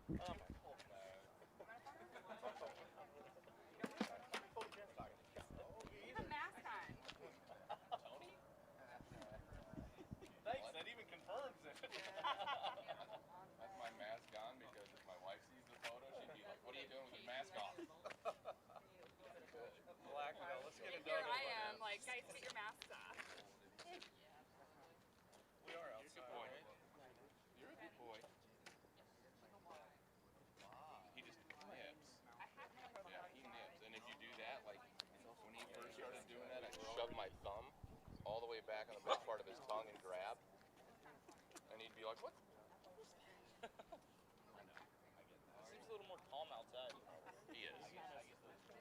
a mask on. Thanks, that even confirms it. That's my mask on because if my wife sees the photo, she'd be like, "What are you doing with your mask off?" Relax, let's get it Here done. I am, like, guys, get your masks off. We are You're a good boy. You're a good boy. He just nips. Yeah, he nips. And if you do that, like when he first started doing that, I shoved my thumb all the way back on the back part of his tongue and grab. And he'd be like, "What?" Seems a little more calm outside. He is. It actually works out,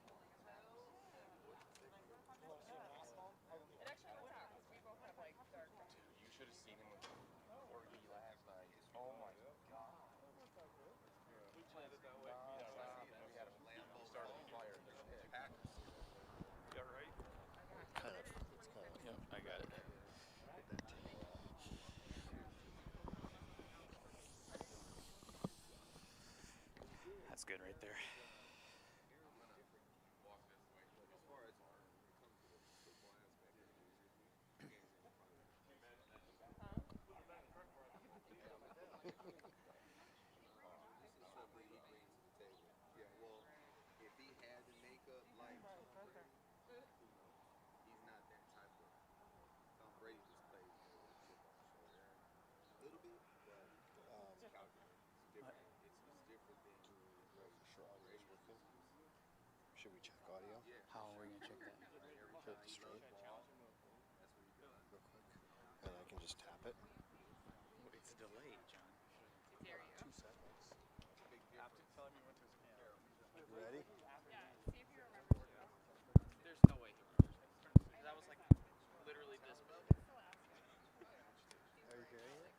because we both have, like, dark. Dude, you should have seen him with Orgy last night. Oh my God. We planned it that way. We had him start a fire in the pig. You got it right? Yep, I got it. That's good right there. Should we check audio? How are we going to check that? Hit the straight. Real quick. And I can just tap it. It's delayed, John. Dare you? 2 seconds. After telling me when to his camera. Ready? Yeah, see if you remember. There's no way he remembers. That was like literally this big. Are you hearing it?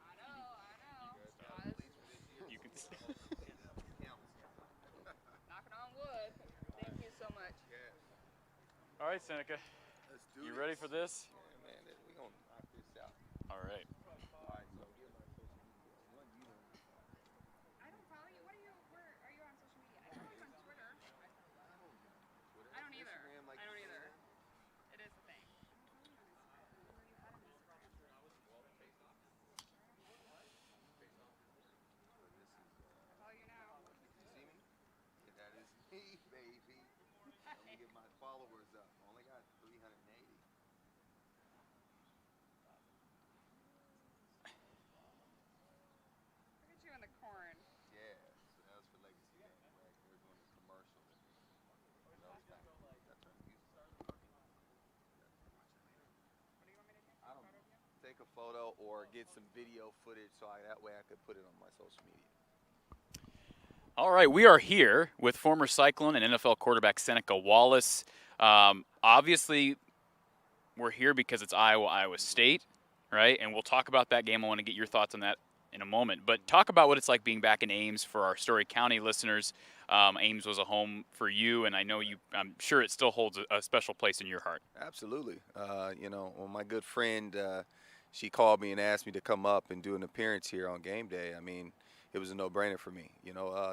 I know. Guys, You can see. knocking on wood. Thank you so much. All right, Seneca. Let's do You ready for this? Yeah, man. We're going to knock this out. All right. I don't follow you. Where are you on social media? I follow you on Twitter. I don't either. I don't either. It is a thing. I follow you now. You see me? That is me, baby. Let me get my followers up. Only got 380. Look at you in the corn. Yeah, so that was for Legacy Game, right? They were doing a commercial. That was back. That's our music. What do you want me to take? I don't Photo know. of you? Take a photo or get some video footage so that way I could put it on my social media. All right, we are here with former Cyclone and NFL quarterback Seneca Wallace. Obviously, we're here because it's Iowa State, right? And we'll talk about that game. I want to get your thoughts on that in a moment. But talk about what it's like being back in Ames for our Story County listeners. Ames was a home for you, and I'm sure it still holds a special place in your heart. Absolutely. Well, my good friend, she called me and asked me to come up and do an appearance here on game day. I mean, it was a no-brainer for me.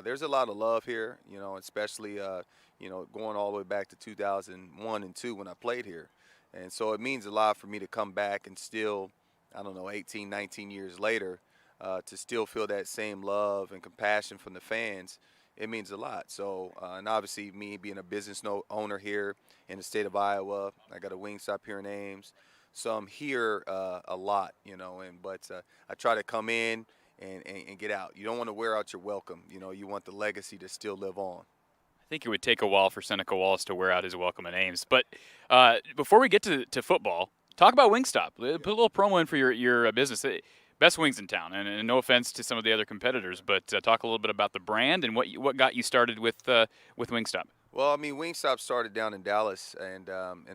There's a lot of love here, especially, going all the way back to 2001 and 2 when I played here. And so it means a lot for me to come back and still, 18, 19 years later, to still feel that same love and compassion from the fans. It means a lot. So, and obviously me being a business owner here in the state of Iowa, I got a Wingstop here in Ames. So I'm here a lot, but I try to come in and get out. You don't want to wear out your welcome. You want the legacy to still live on. I think it would take a while for Seneca Wallace to wear out his welcome in Ames. But before we get to football, talk about Wingstop. Put a little promo in for your business. Best wings in town, and no offense to some of the other competitors, but talk a little bit about the brand and what got you started with Wingstop. Well, I mean, Wingstop started down in Dallas, and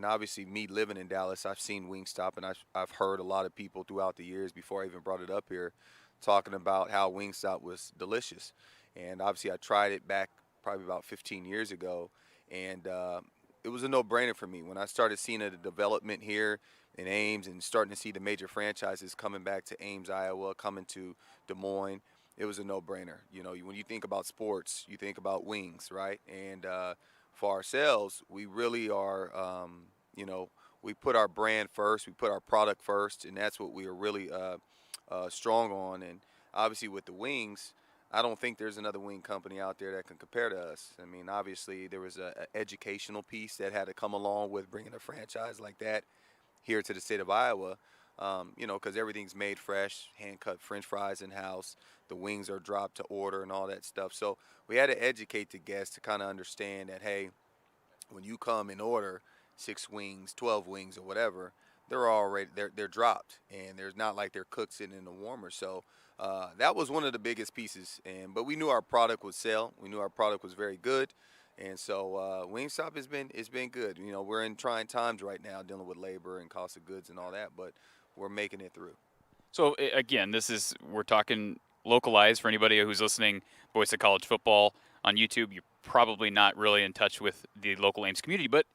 obviously me living in Dallas, I've seen Wingstop, and I've heard a lot of people throughout the years before I even brought it up here talking about how Wingstop was delicious. And obviously I tried it back probably about 15 years ago, and it was a no-brainer for me when I started seeing the development here in Ames and starting to see the major franchises coming back to Ames, Iowa, coming to Des Moines. It was a no-brainer. You know, when you think about sports, you think about wings, right? And for ourselves, we really are, you know, we put our brand first, we put our product first, and that's what we are really strong on. And obviously with the wings, I don't think there's another wing company out there that can compare to us. I mean, obviously there was a educational piece that had to come along with bringing a franchise like that here to the state of Iowa. You know, because everything's made fresh, hand-cut French fries in-house. The wings are dropped to order and all that stuff. So we had to educate the guests to kind of understand that, hey, when you come and order 6 wings, 12 wings, or whatever, they're dropped, and there's not like they're cooked sitting in the warmer. So that was one of the biggest pieces. But we knew our product would sell. We knew our product was very good. And so Wingstop it's been good. You know, we're in trying times right now, dealing with labor and cost of goods and all that, but we're making it through. So again, we're talking localized for anybody who's listening. Voice of College Football on YouTube. You're probably not really in touch with the local Ames community, but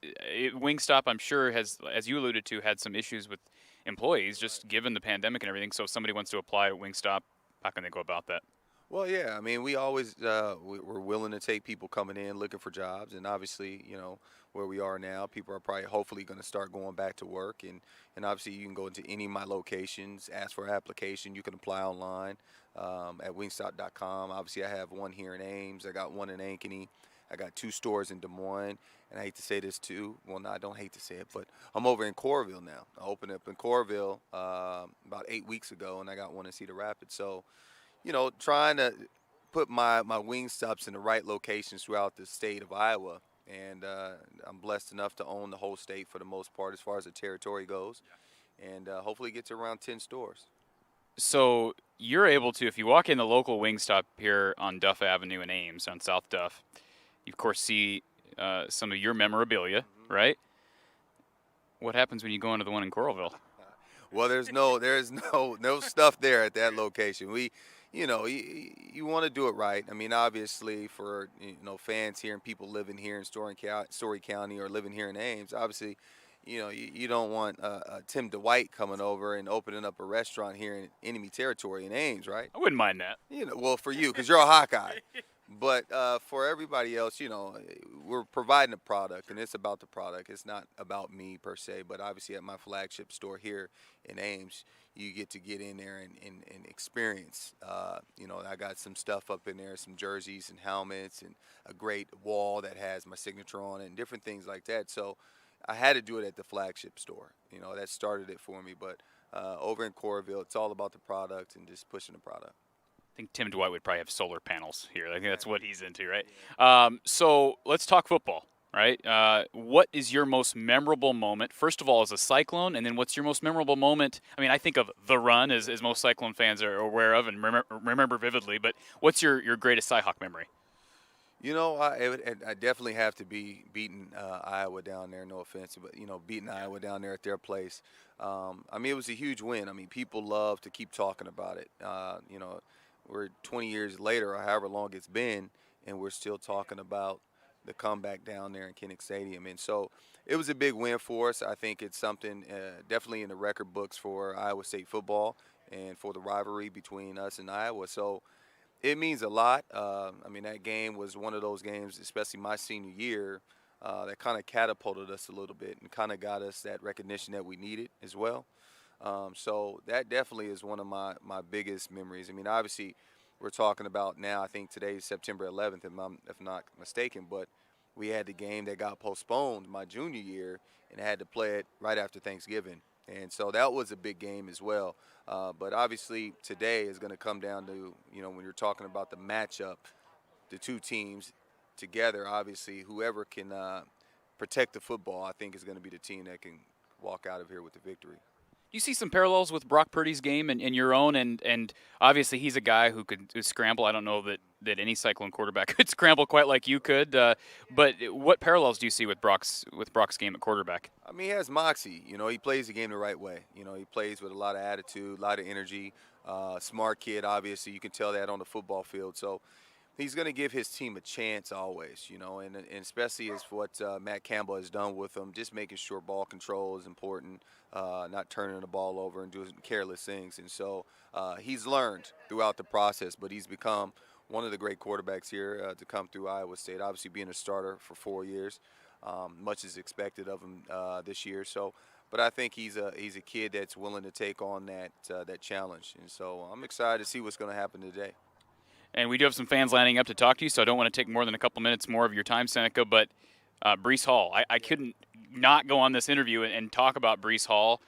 Wingstop, I'm sure, has, as you alluded to, had some issues with employees, just given the pandemic and everything. So if somebody wants to apply at Wingstop, how can they go about that? Well, yeah, I mean, we always we're willing to take people coming in looking for jobs, and obviously, you know, where we are now, people are probably hopefully going to start going back to work, and obviously you can go into any of my locations, ask for an application, you can apply online at Wingstop.com. Obviously, I have one here in Ames, I got one in Ankeny, I got 2 stores in Des Moines, and I hate to say this too. Well, no, I don't hate to say it, but I'm over in Coralville now. I opened up in Coralville about 8 weeks ago, and I got one in Cedar Rapids. So, you know, trying to put my Wingstops in the right locations throughout the state of Iowa. And I'm blessed enough to own the whole state for the most part as far as the territory goes. And hopefully get to around 10 stores. So you're able to, if you walk in the local Wingstop here on Duff Avenue in Ames, on South Duff, you of course see some of your memorabilia, right? What happens when you go into the one in Coralville? Well, there's no stuff there at that location. You know, you want to do it right. I mean, obviously, for fans here and people living here in Story County or living here in Ames, obviously, you know, you don't want Tim DeWhite coming over and opening up a restaurant here in enemy territory in Ames, right? I wouldn't mind that. You know, well, for you, because you're a Hawkeye. But for everybody else, you know, we're providing a product, and it's about the product. It's not about me per se, but obviously at my flagship store here in Ames, you get to get in there and experience. You know, I got some stuff up in there, some jerseys and helmets, and a great wall that has my signature on it, and different things like that. So I had to do it at the flagship store. You know, that started it for me. But over in Coralville, it's all about the product and just pushing the product. I think Tim DeWhite would probably have solar panels here. I think that's what he's into, right? So let's talk football, right? What is your most memorable moment, first of all, as a Cyclone, and then what's your most memorable moment? I mean, I think of the run, as most Cyclone fans are aware of and remember vividly, but what's your greatest Cyhawk memory? You know, I definitely have to be beating Iowa down there, no offense, but, you know, beating Iowa down there at their place. I mean, it was a huge win. I mean, people love to keep talking about it. You know, we're 20 years later, or however long it's been, and we're still talking about the comeback down there in Kinnick Stadium. And so it was a big win for us. I think it's something definitely in the record books for Iowa State football and for the rivalry between us and Iowa. So it means a lot. I mean, that game was one of those games, especially my senior year, that kind of catapulted us a little bit and kind of got us that recognition that we needed as well. So that definitely is one of my biggest memories. I mean, obviously, we're talking about now, I think today's September 11th, if not mistaken, but we had the game that got postponed my junior year and had to play it right after Thanksgiving. And so that was a big game as well. But obviously, today is going to come down to, you know, when you're talking about the matchup, the two teams together, obviously, whoever can protect the football, I think is going to be the team that can walk out of here with the victory. You see some parallels with Brock Purdy's game and your own, and obviously he's a guy who could scramble. I don't know that any Cyclone quarterback could scramble quite like you could, but what parallels do you see with Brock's game at quarterback? I mean, he has moxie. You know, he plays the game the right way. You know, he plays with a lot of attitude, a lot of energy. Smart kid, obviously. You can tell that on the football field. So He's going to give his team a chance always, you know, and especially as what Matt Campbell has done with them, just making sure ball control is important, not turning the ball over and doing careless things. And so he's learned throughout the process, but he's become one of the great quarterbacks here to come through Iowa State, obviously being a starter for 4 years. Much is expected of him this year. So, but I think he's a kid that's willing to take on that challenge. And so I'm excited to see what's going to happen today. And we do have some fans lining up to talk to you, so I don't want to take more than a couple minutes more of your time, Seneca. But Breece Hall, I couldn't not go on this interview and talk about Breece Hall,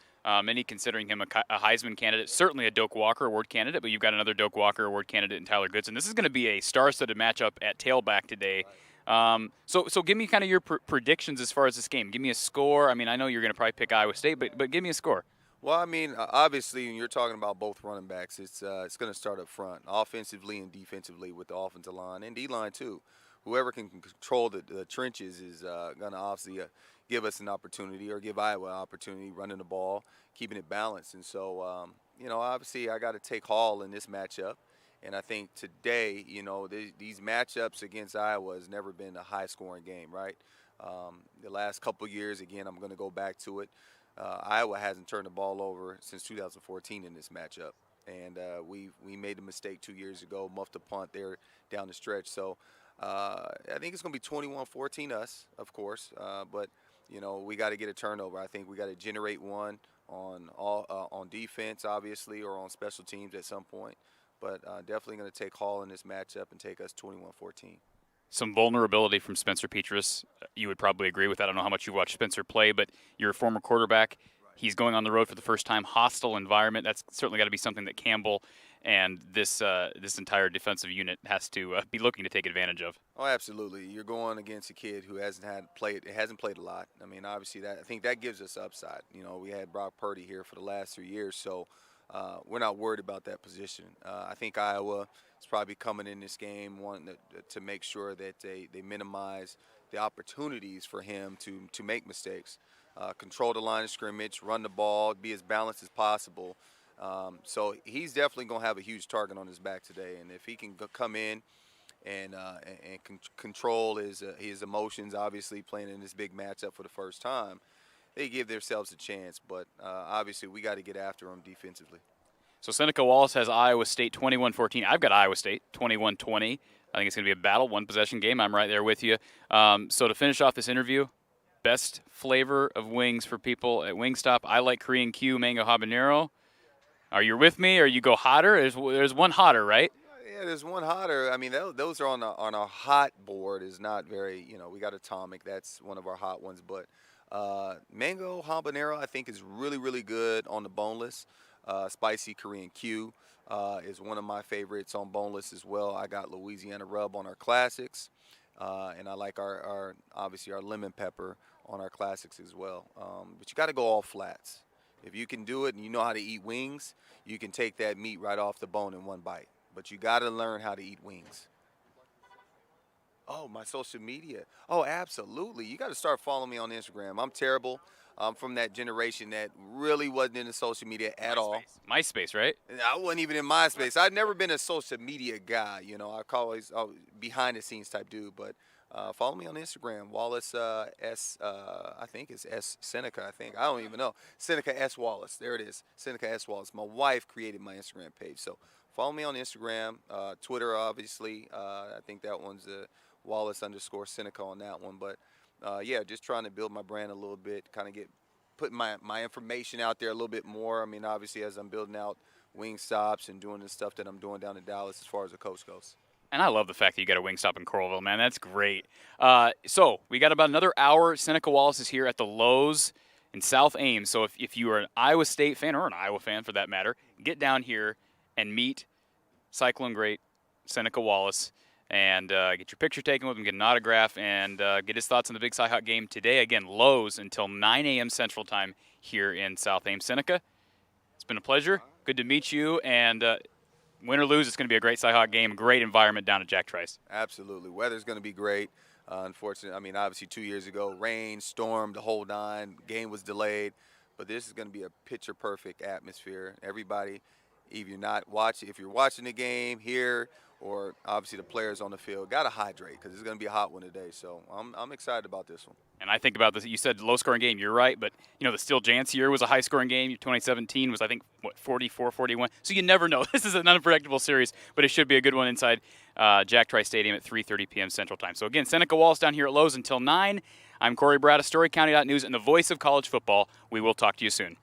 many considering him a Heisman candidate, certainly a Doak Walker Award candidate, but you've got another Doak Walker Award candidate in Tyler Goodson. This is going to be a star-studded matchup at tailback today. So give me kind of your predictions as far as this game. Give me a score. I mean, I know you're going to probably pick Iowa State, but give me a score. Well, I mean, obviously, when you're talking about both running backs, it's going to start up front, offensively and defensively with the offensive line and D-line too. Whoever can control the trenches is going to obviously give us an opportunity, or give Iowa an opportunity running the ball, keeping it balanced. And so, you know, obviously I got to take Hall in this matchup. And I think today, you know, these matchups against Iowa has never been a high-scoring game, right? The last couple years, again, I'm going to go back to it. Iowa hasn't turned the ball over since 2014 in this matchup, and we made a mistake 2 years ago, muffed a punt there down the stretch. So I think it's going to be 21-14 us, of course, but you know, we got to get a turnover. I think we got to generate one on defense, obviously, or on special teams at some point. But definitely going to take Hall in this matchup and take us 21-14. Some vulnerability from Spencer Petras. You would probably agree with that. I don't know how much you watch Spencer play, but you're a former quarterback. He's going on the road for the first time. Hostile environment. That's certainly got to be something that Campbell and this entire defensive unit has to be looking to take advantage of. Oh, absolutely. You're going against a kid who hasn't played a lot. I mean, obviously I think that gives us upside. You know, we had Brock Purdy here for the last 3 years, so we're not worried about that position. I think Iowa is probably coming in this game wanting to make sure that they minimize the opportunities for him to make mistakes, control the line of scrimmage, run the ball, be as balanced as possible. So he's definitely going to have a huge target on his back today, and if he can come in and control his emotions, obviously playing in this big matchup for the first time, they give themselves a chance. But obviously we got to get after them defensively. So Seneca Wallace has Iowa State 21-14. I've got Iowa State 21-20. I think it's going to be a battle, one-possession game. I'm right there with you. So to finish off this interview, best flavor of wings for people at Wingstop. I like Korean Q mango habanero. Are you with me, or you go hotter? There's one hotter, right? Yeah, there's one hotter. I mean, those are on our hot board. Is not very, you know, we got Atomic. That's one of our hot ones. But mango habanero, I think, is really, really good on the boneless. Spicy Korean Q is one of my favorites on boneless as well. I got Louisiana Rub on our classics, and I like our obviously our lemon pepper on our classics as well. But you got to go all flats. If you can do it and you know how to eat wings, you can take that meat right off the bone in one bite. But you got to learn how to eat wings. Oh, my social media. Oh, absolutely. You got to start following me on Instagram. I'm terrible. I'm from that generation that really wasn't into social media at all. MySpace, right? I wasn't even in MySpace. I'd never been a social media guy. You know, I always behind the scenes type dude. But follow me on Instagram, Wallace I think it's S Seneca. I don't even know. Seneca S Wallace. There it is. Seneca S Wallace. My wife created my Instagram page, so follow me on Instagram, Twitter, obviously. I think that one's Wallace_Seneca on that one. But yeah, just trying to build my brand a little bit, kind of put my information out there a little bit more. I mean, obviously, as I'm building out Wingstops and doing the stuff that I'm doing down in Dallas as far as the coach goes. And I love the fact that you got a Wingstop in Coralville, man. That's great. So we got about another hour. Seneca Wallace is here at the Lowe's in South Ames. So if you are an Iowa State fan, or an Iowa fan for that matter, get down here and meet Cyclone great Seneca Wallace and get your picture taken with him, get an autograph, and get his thoughts on the Big Cy Hawk game today. Again, Lowe's until 9 a.m. Central Time here in South Ames. Seneca, it's been a pleasure. Good to meet you, and win or lose, it's going to be a great Cy Hawk game, great environment down at Jack Trice. Absolutely. Weather's going to be great. Unfortunately, I mean, obviously 2 years ago, rain, storm, the whole nine, game was delayed. But this is going to be a picture-perfect atmosphere. Everybody, if you're watching the game here or obviously the players on the field got to hydrate because it's going to be a hot one today. So I'm excited about this one. And I think about this. You said low-scoring game. You're right, but the Steel Jance year was a high-scoring game. 2017 was, I think, 44-41. So you never know. This is an unpredictable series, but it should be a good one inside Jack Trice Stadium at 3:30 p.m. Central Time. So again, Seneca Wallace down here at Lowe's until 9. I'm Corey Brad of StoryCounty.News and the voice of college football. We will talk to you soon.